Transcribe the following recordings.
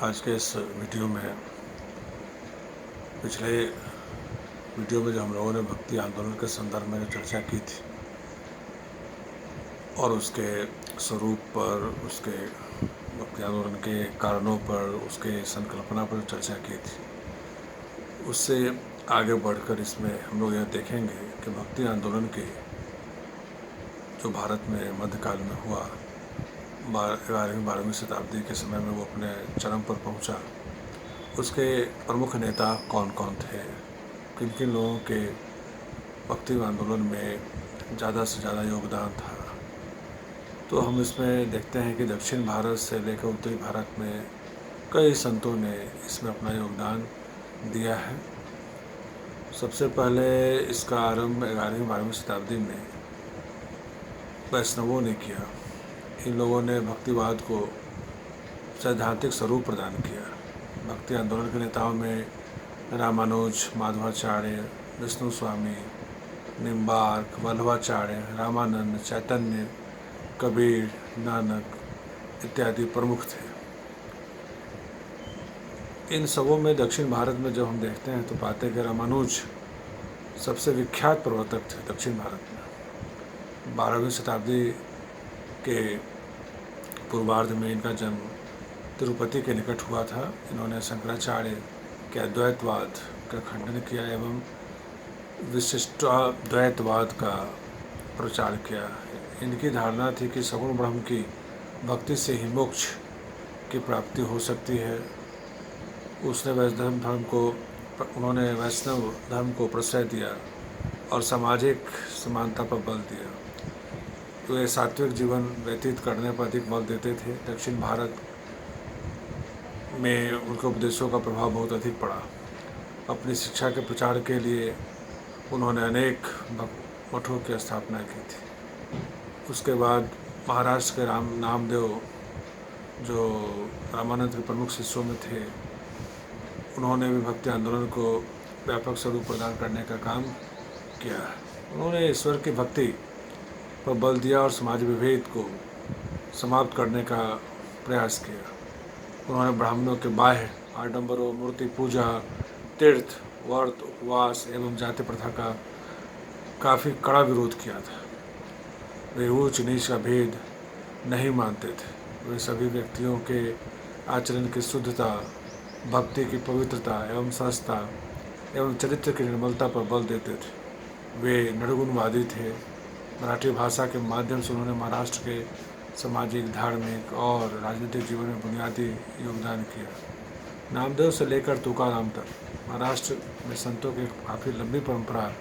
आज के इस वीडियो में पिछले वीडियो में जो हम लोगों ने भक्ति आंदोलन के संदर्भ में जो चर्चा की थी और उसके स्वरूप पर, उसके भक्ति आंदोलन के कारणों पर, उसके संकल्पना पर चर्चा की थी, उससे आगे बढ़कर इसमें हम लोग यह देखेंगे कि भक्ति आंदोलन के जो भारत में मध्यकाल में हुआ 11वीं शताब्दी के समय में वो अपने चरम पर पहुंचा, उसके प्रमुख नेता कौन कौन थे, किन किन लोगों के भक्ति आंदोलन में ज़्यादा से ज़्यादा योगदान था। तो हम इसमें देखते हैं कि दक्षिण भारत से लेकर उत्तरी भारत में कई संतों ने इसमें अपना योगदान दिया है। सबसे पहले इसका आरंभ 11वीं शताब्दी में वैष्णवों ने किया। इन लोगों ने भक्तिवाद को सैद्धांतिक स्वरूप प्रदान किया। भक्ति आंदोलन के नेताओं में रामानुज, माधवाचार्य, विष्णु स्वामी, निम्बार्क, वल्लभाचार्य, रामानंद, चैतन्य, कबीर, नानक इत्यादि प्रमुख थे। इन सबों में दक्षिण भारत में जब हम देखते हैं तो पाते हैं कि रामानुज सबसे विख्यात प्रवर्तक थे दक्षिण भारत में। 12वीं शताब्दी के पूर्वार्ध में इनका जन्म तिरुपति के निकट हुआ था। इन्होंने शंकराचार्य के अद्वैतवाद का खंडन किया एवं विशिष्टाद्वैतवाद का प्रचार किया। इनकी धारणा थी कि सगुण ब्रह्म की भक्ति से ही मोक्ष की प्राप्ति हो सकती है। उन्होंने वैष्णव धर्म को प्रश्रय दिया और सामाजिक समानता पर बल दिया। तो वे सात्विक जीवन व्यतीत करने पर अधिक बल देते थे। दक्षिण भारत में उनके उपदेशों का प्रभाव बहुत अधिक पड़ा। अपनी शिक्षा के प्रचार के लिए उन्होंने अनेक मठों की स्थापना की थी। उसके बाद महाराष्ट्र के नामदेव, जो रामानंद के प्रमुख शिष्यों में थे, उन्होंने भी भक्ति आंदोलन को व्यापक स्वरूप प्रदान करने का काम किया। उन्होंने ईश्वर की भक्ति पर बल दिया और समाज विभेद को समाप्त करने का प्रयास किया। उन्होंने ब्राह्मणों के बाह्य आडंबरों, मूर्ति पूजा, तीर्थ, व्रत, उपवास एवं जाति प्रथा का काफ़ी कड़ा विरोध किया था। वे ऊंच नीच का भेद नहीं मानते थे। वे सभी व्यक्तियों के आचरण की शुद्धता, भक्ति की पवित्रता एवं सहजता एवं चरित्र की निर्मलता पर बल देते थे। वे निर्गुणवादी थे। मराठी भाषा के माध्यम से उन्होंने महाराष्ट्र के सामाजिक, धार्मिक और राजनीतिक जीवन में बुनियादी योगदान किया। नामदेव से लेकर तुकाराम तक महाराष्ट्र में संतों की काफ़ी लंबी परंपरा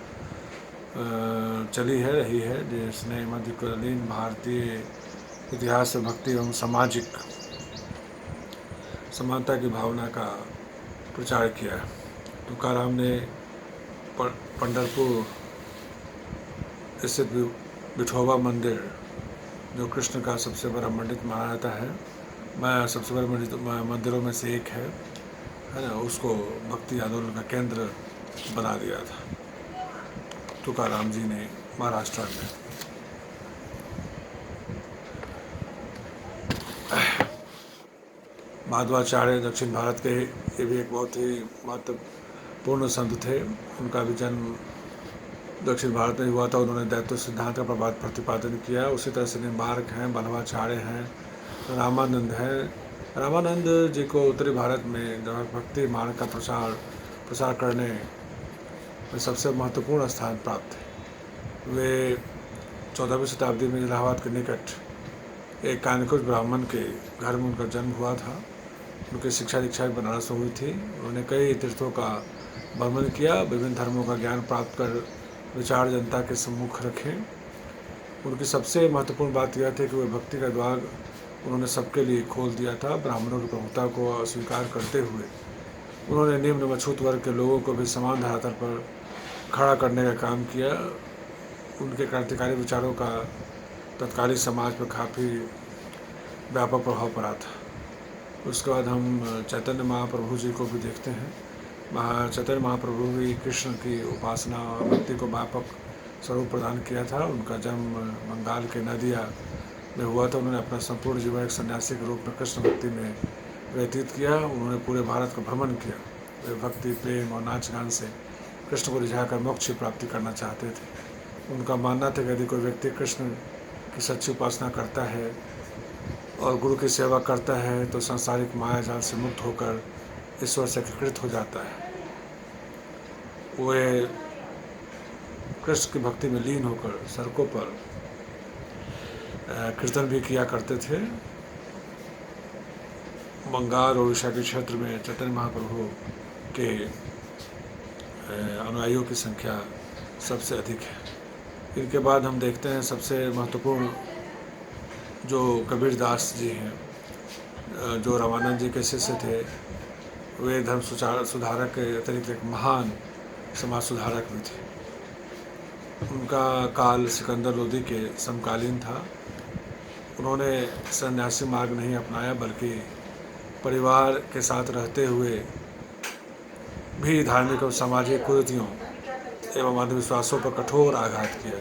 चली रही है, जिसने मध्यकालीन भारतीय इतिहास से भक्ति एवं सामाजिक समानता की भावना का प्रचार किया। तुकाराम ने पंढरपुर स्थित विठोबा मंदिर, जो कृष्ण का सबसे बड़ा मंदिर माना जाता है, सबसे बड़े मंदिरों में से एक है ना, उसको भक्ति आंदोलन का केंद्र बना दिया था तुकाराम जी ने महाराष्ट्र में। माधवाचार्य दक्षिण भारत के ये भी एक बहुत ही महत्वपूर्ण संत थे। उनका भी जन्म दक्षिण भारत में हुआ था। उन्होंने दैत्य सिद्धांत का प्रतिपादन किया। उसी तरह से निम्बार्क हैं, वल्लभाचार्य हैं, रामानंद हैं। रामानंद जी को उत्तरी भारत में भक्ति मार्ग का प्रसार करने में सबसे महत्वपूर्ण स्थान प्राप्त है। वे 14वीं शताब्दी में इलाहाबाद के निकट एक कानिकुज ब्राह्मण के घर में उनका जन्म हुआ था। उनकी शिक्षा दीक्षा बनारस में हुई थी। उन्होंने कई तीर्थों का भ्रमण किया, विभिन्न धर्मों का ज्ञान प्राप्त कर विचार जनता के सम्मुख रखें। उनकी सबसे महत्वपूर्ण बात यह थी कि वे भक्ति का द्वार उन्होंने सबके लिए खोल दिया था। ब्राह्मणों की प्रमुखता को अस्वीकार करते हुए उन्होंने निम्न व छूत वर्ग के लोगों को भी समान धरातल पर खड़ा करने का काम किया। उनके क्रांतिकारी विचारों का तत्कालीन समाज पर काफ़ी व्यापक प्रभाव पड़ा था। उसके बाद हम चैतन्य महाप्रभु जी को भी देखते हैं। चैतन्य महाप्रभु भी कृष्ण की उपासना और भक्ति को व्यापक स्वरूप प्रदान किया था। उनका जन्म बंगाल के नदिया में हुआ था। उन्होंने अपना संपूर्ण जीवन एक सन्यासी के रूप में कृष्ण भक्ति में व्यतीत किया। उन्होंने पूरे भारत का भ्रमण किया। वे भक्ति, प्रेम और नाच गान से कृष्ण को रिझाकर मोक्ष की प्राप्ति करना चाहते थे। उनका मानना था कि यदि कोई व्यक्ति कृष्ण की सच्ची उपासना करता है और गुरु की सेवा करता है तो सांसारिक माया जाल से मुक्त होकर ईश्वर से एकीकृत हो जाता है। वे कृष्ण की भक्ति में लीन होकर सड़कों पर कीर्तन भी किया करते थे। बंगाल और उड़ीसा के क्षेत्र में चैतन्य महाप्रभु के अनुयायियों की संख्या सबसे अधिक है। इनके बाद हम देखते हैं सबसे महत्वपूर्ण जो कबीर दास जी हैं, जो रामानंद जी के शिष्य थे। वे धर्म सुधारक के अतिरिक्त एक महान समाज सुधारक भी थे। उनका काल सिकंदर लोदी के समकालीन था। उन्होंने सन्यासी मार्ग नहीं अपनाया बल्कि परिवार के साथ रहते हुए भी धार्मिक और सामाजिक कुरीतियों एवं अंधविश्वासों पर कठोर आघात किया।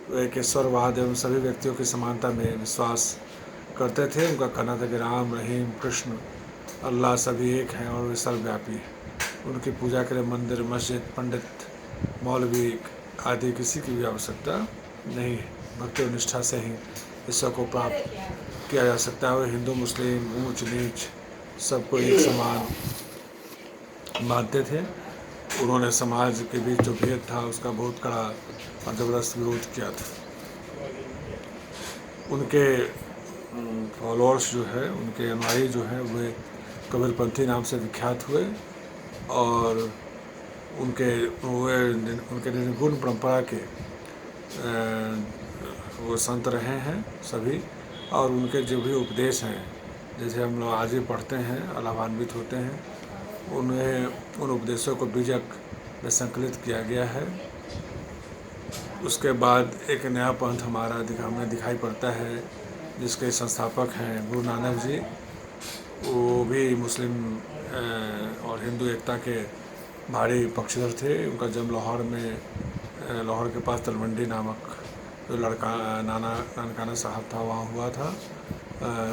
वे एक ईश्वरवाद एवं सभी व्यक्तियों की समानता में विश्वास करते थे। उनका कहना था कि राम, रहीम, कृष्ण, अल्लाह सभी एक हैं और वे सर्वव्यापी हैं। उनकी पूजा के लिए मंदिर, मस्जिद, पंडित, मौलवी आदि किसी की भी आवश्यकता नहीं है। भक्ति और निष्ठा से ही ईश्वर को प्राप्त किया जा सकता है। वे हिंदू, मुस्लिम, ऊंच नीच सबको एक समान मानते थे। उन्होंने समाज के बीच जो भेद था उसका बहुत कड़ा और जबरदस्त विरोध किया था। उनके फॉलोअर्स जो है, उनके अनुयायी जो हैं, वे कबीरपंथी नाम से विख्यात हुए और उनके निर्गुण परंपरा के वो संत रहे हैं सभी। और उनके जो भी उपदेश हैं, जैसे हम लोग आज भी पढ़ते हैं, लाभान्वित होते हैं। उन्हें उन उपदेशों को बीजक में संकलित किया गया है। उसके बाद एक नया पंथ हमें दिखाई पड़ता है जिसके संस्थापक हैं गुरु नानक जी। वो भी मुस्लिम और हिंदू एकता के भारी पक्षधर थे। उनका जन्म लाहौर के पास तलवंडी नामक जो नानकाना साहब था वहाँ हुआ था।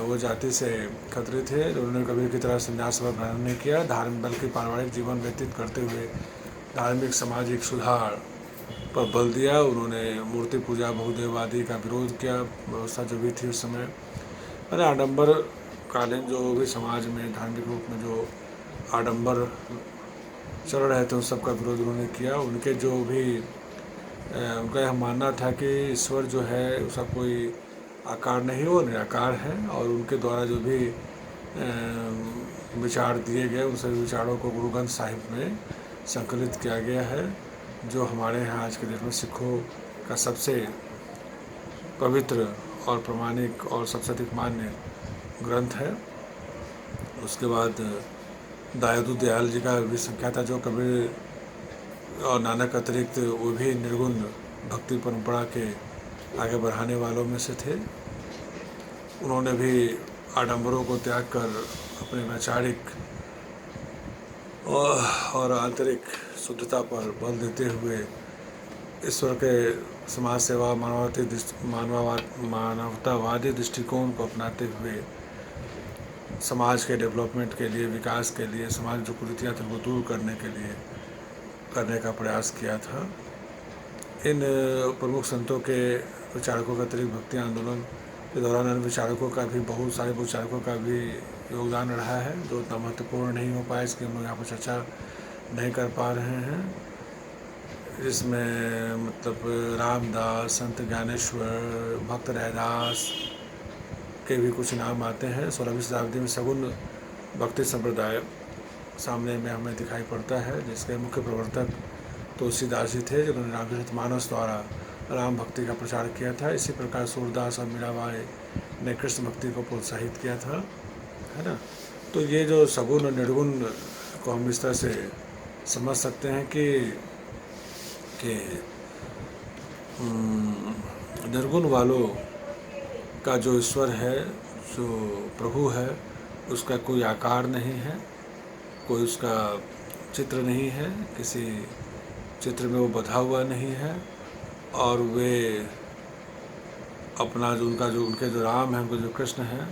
वो जाति से खतरे थे। उन्होंने कभी की तरह संन्यास ग्रहण नहीं किया। धार्मिक बल्कि पारिवारिक जीवन व्यतीत करते हुए धार्मिक सामाजिक सुधार पर बल दिया। उन्होंने मूर्ति पूजा, बहुदेववादी का विरोध किया। व्यवस्था जो भी थी उस समय, अरे आडंबर कालीन जो भी समाज में धार्मिक रूप में जो आडंबर चल रहे थे उन सब का विरोध उन्होंने किया। उनके जो भी उनका यह मानना था कि ईश्वर जो है उसका कोई आकार नहीं, वो निराकार है। और उनके द्वारा जो भी विचार दिए गए उन सभी विचारों को गुरु ग्रंथ साहिब में संकलित किया गया है, जो हमारे यहाँ आज के डेट में सिखों का सबसे पवित्र और प्रमाणिक और सबसे अधिक मान्य ग्रंथ है। उसके बाद दयादू दयाल जी का भी संख्या था, जो कबीर और नानक अतिरिक्त वो भी निर्गुण भक्ति परंपरा के आगे बढ़ाने वालों में से थे। उन्होंने भी आडंबरों को त्याग कर अपने वैचारिक और आंतरिक शुद्धता पर बल देते हुए ईश्वर के समाज सेवा, मानवतावादी दृष्टिकोण को अपनाते हुए समाज के डेवलपमेंट के लिए, विकास के लिए, समाज जो कुरीतियाँ थी उनको दूर करने का प्रयास किया था। इन प्रमुख संतों के विचारकों का अतिरिक्त भक्ति आंदोलन के दौरान अन्य विचारकों का भी, बहुत सारे विचारकों का भी योगदान रहा है, जो उतना महत्वपूर्ण नहीं हो पाया, इसकी हम लोग यहाँ पर चर्चा नहीं कर पा रहे हैं। इसमें मतलब रामदास, संत ज्ञानेश्वर, भक्त रैदास के भी कुछ नाम आते हैं। 16वीं शताब्दी में सगुन भक्ति संप्रदाय सामने में हमें दिखाई पड़ता है, जिसके मुख्य प्रवर्तक तुलसीदास जी थे, जिन्होंने रामचरितमानस द्वारा राम भक्ति का प्रचार किया था। इसी प्रकार सूरदास और मीराबाई ने कृष्ण भक्ति को प्रोत्साहित किया था, है ना। तो ये जो सगुण और निर्गुण को हम इस तरह से समझ सकते हैं कि निर्गुण वालों का जो ईश्वर है, जो प्रभु है, उसका कोई आकार नहीं है, कोई उसका चित्र नहीं है, किसी चित्र में वो बधा हुआ नहीं है। और वे अपना जो उनके जो राम हैं, उनके जो कृष्ण हैं,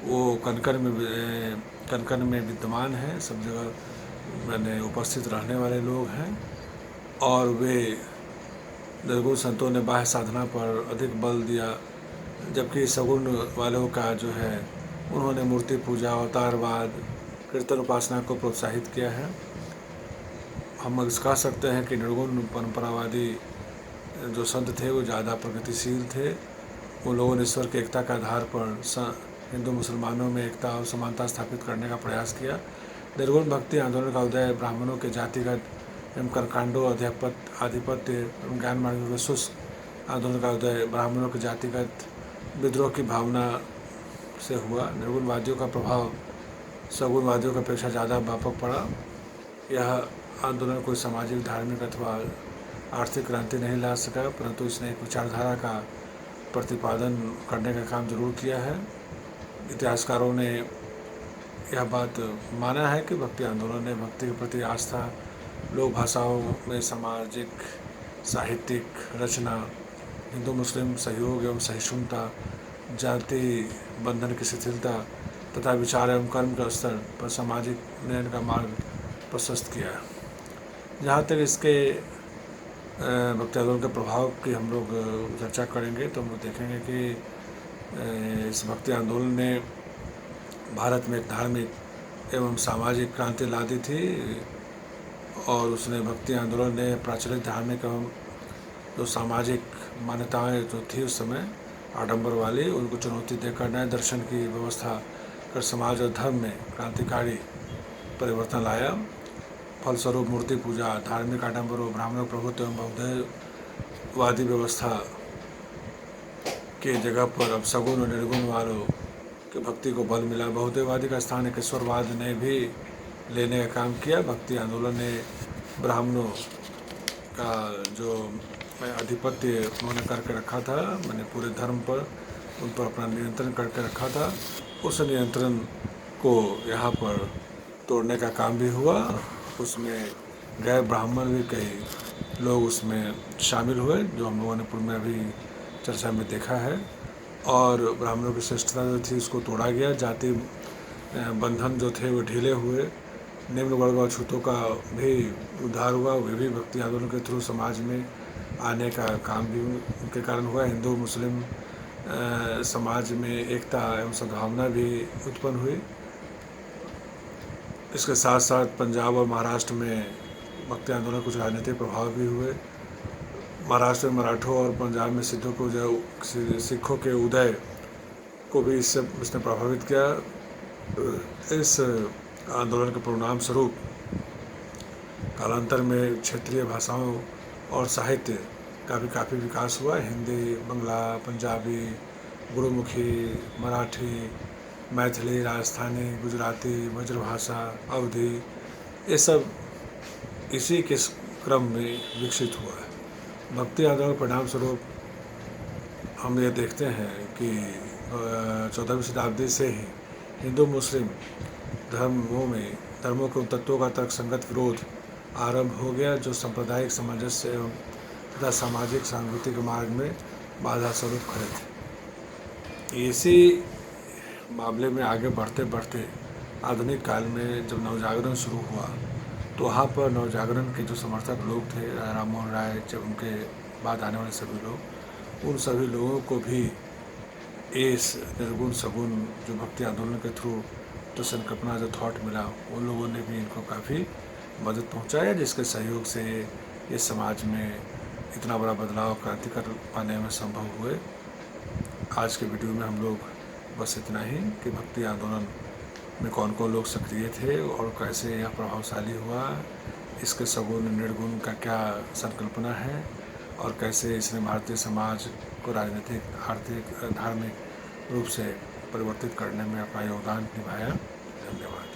वो कनकन में विद्यमान है, सब जगह मैंने उपस्थित रहने वाले लोग हैं। और वे निर्गुण संतों ने बाह्य साधना पर अधिक बल दिया, जबकि सगुण वालों का जो है उन्होंने मूर्ति पूजा, अवतारवाद, कीर्तन उपासना को प्रोत्साहित किया है। हम कह सकते हैं कि निर्गुण परंपरावादी जो संत थे वो ज़्यादा प्रगतिशील थे। उन लोगों ने ईश्वर की एकता के आधार पर हिंदू मुसलमानों में एकता और समानता स्थापित करने का प्रयास किया। निर्गुण भक्ति आंदोलन का उदय ब्राह्मणों के जातिगत एवं कर्मकांडों, आधिपत्य एवं ज्ञान मार्ग के शुष्क आंदोलन का उदय ब्राह्मणों के जातिगत विद्रोह की भावना से हुआ। निर्गुणवादियों का प्रभाव सगुणवादियों की अपेक्षा ज़्यादा व्यापक पड़ा। यह आंदोलन कोई सामाजिक, धार्मिक अथवा आर्थिक क्रांति नहीं ला सका, परंतु इसने एक विचारधारा का प्रतिपादन करने का काम जरूर किया है। इतिहासकारों ने यह बात माना है कि भक्ति आंदोलन ने भक्ति के प्रति आस्था, लोक भाषाओं में सामाजिक साहित्यिक रचना, हिंदू मुस्लिम सहयोग एवं सहिष्णुता, जाति बंधन की शिथिलता तथा विचार एवं कर्म के स्तर पर सामाजिक उन्नयन का मार्ग प्रशस्त किया। जहाँ तक इसके भक्ति आंदोलन के प्रभाव की हम लोग चर्चा करेंगे तो हम लोग देखेंगे कि इस भक्ति आंदोलन ने भारत में एक धार्मिक एवं सामाजिक क्रांति ला दी थी। और उसने भक्ति आंदोलन ने प्रचलित धार्मिक एवं जो सामाजिक मान्यताएं जो थी उस समय आडंबर वाली, उनको चुनौती देकर नए दर्शन की व्यवस्था कर समाज और धर्म में क्रांतिकारी परिवर्तन लाया। फलस्वरूप मूर्ति पूजा, धार्मिक आडंबरों, ब्राह्मण प्रभुत्व एवं बौद्धवादी व्यवस्था के जगह पर अब सगुण और निर्गुण वालों की भक्ति को बल मिला। बौद्धवादी का स्थान एक ईश्वरवाद ने भी लेने का काम किया। भक्ति आंदोलन ने ब्राह्मणों का जो आधिपत्य उन्होंने करके रखा था, मैंने पूरे धर्म पर उन पर अपना नियंत्रण करके रखा था, उस नियंत्रण को यहाँ पर तोड़ने का काम भी हुआ। उसमें गैर ब्राह्मण भी कई लोग उसमें शामिल हुए, जो हम लोगों ने पूर्व में अभी चर्चा में देखा है। और ब्राह्मणों की श्रेष्ठता जो थी उसको तोड़ा गया, जाति बंधन जो थे वो ढीले हुए, निम्न वर्ग और छूतों का भी उद्धार हुआ। वे भी भक्ति आंदोलन के थ्रू समाज में आने का काम भी उनके कारण हुआ। हिंदू मुस्लिम समाज में एकता एवं सद्भावना भी उत्पन्न हुई। इसके साथ साथ पंजाब और महाराष्ट्र में भक्ति आंदोलन कुछ राजनीतिक प्रभाव भी हुए। महाराष्ट्र में मराठों और पंजाब में सिखों के उदय को भी इसने प्रभावित किया। इस आंदोलन के परिणाम स्वरूप कालांतर में क्षेत्रीय भाषाओं और साहित्य का भी काफ़ी विकास हुआ। हिंदी, बंगला, पंजाबी, गुरुमुखी, मराठी, मैथिली, राजस्थानी, गुजराती, ब्रजभाषा, अवधी, ये सब इसी के क्रम में विकसित हुआ है। भक्ति आंदोलन के परिणाम स्वरूप हम ये देखते हैं कि 14वीं शताब्दी से ही हिंदू मुस्लिम धर्मों के उन तत्वों का तर्कसंगत विरोध आरंभ हो गया, जो सांप्रदायिक सामंजस्य एवं तथा सामाजिक सहानुभूति के मार्ग में बाधा स्वरूप खड़े थे। इसी मामले में आगे बढ़ते बढ़ते आधुनिक काल में जब नवजागरण शुरू हुआ तो वहाँ पर नवजागरण के जो समर्थक लोग थे, राम मोहन राय, जब उनके बाद आने वाले सभी लोग, उन सभी लोगों को भी इस निर्गुण सगुण जो भक्ति आंदोलन के थ्रू जो संकल्पना, जो थॉट मिला, उन लोगों ने भी इनको काफ़ी मदद पहुँचाया, जिसके सहयोग से ये समाज में इतना बड़ा बदलाव, क्रांति कर पाने में संभव हुए। आज के वीडियो में हम लोग बस इतना ही कि भक्ति आंदोलन में कौन कौन लोग सक्रिय थे और कैसे यह प्रभावशाली हुआ, इसके सगुण निर्गुण का क्या संकल्पना है और कैसे इसने भारतीय समाज को राजनीतिक, आर्थिक, धार्मिक रूप से परिवर्तित करने में अपना योगदान निभाया। धन्यवाद।